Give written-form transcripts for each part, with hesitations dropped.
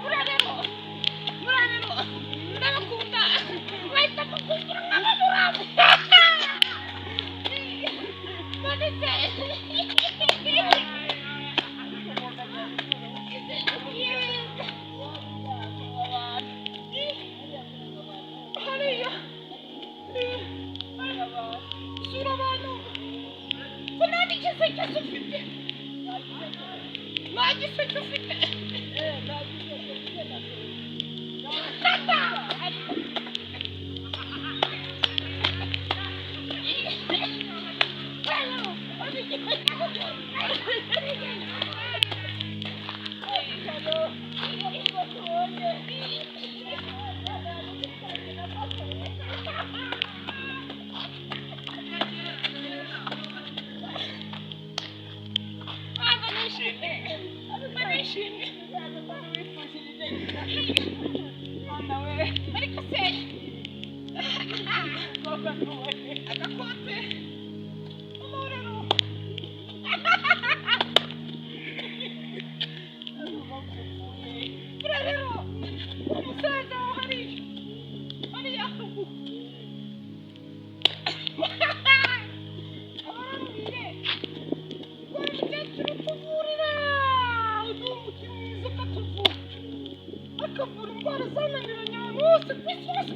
Muranero, muranero, ndabakunda, wahita kukumbura nk'amamuramu. None se, hariya, sura abantu, ko nta n'igiseke ufite, nta giseke ufite. Ariko se agakote amahorero rero umusaza hariya abararubire umukecuru tuvurira uduha umuti mwiza ukatuvura akavura indwara zananiranye ahantu hose ku isi hose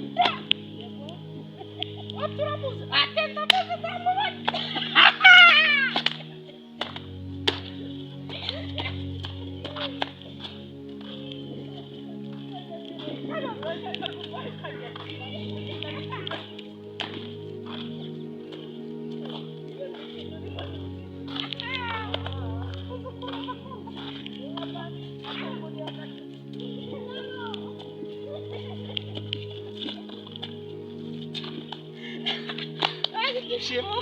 turamuzi atenda amazi zamubona Ibyishimo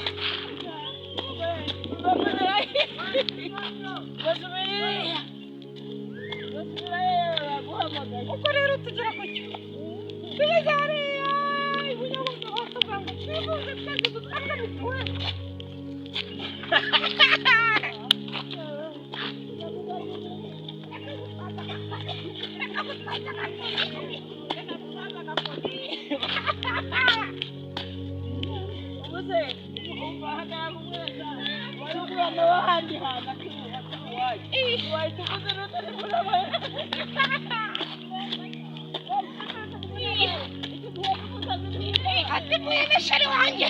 uko rero tugera ku cyo tugeze hariya ubuyobozi bakavuga ngo twivuze twese dutanga mituweli ahandi hantu ateguye na shari wanjye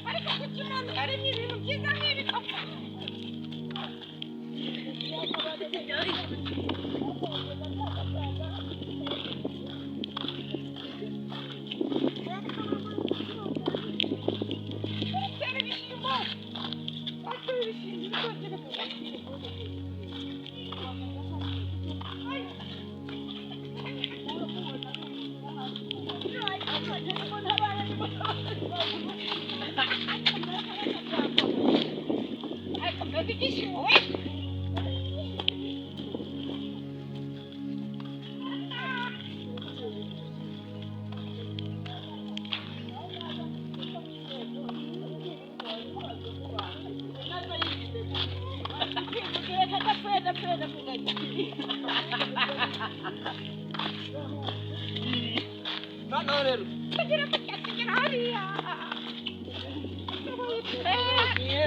ariko kuki umuntu yaremye ibintu byiza nk'ibi koko batera ibishyimbo noneho rero tugera hariya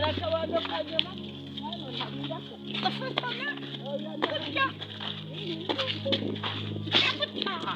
akabanza kanyuma gafatana kurya gutaha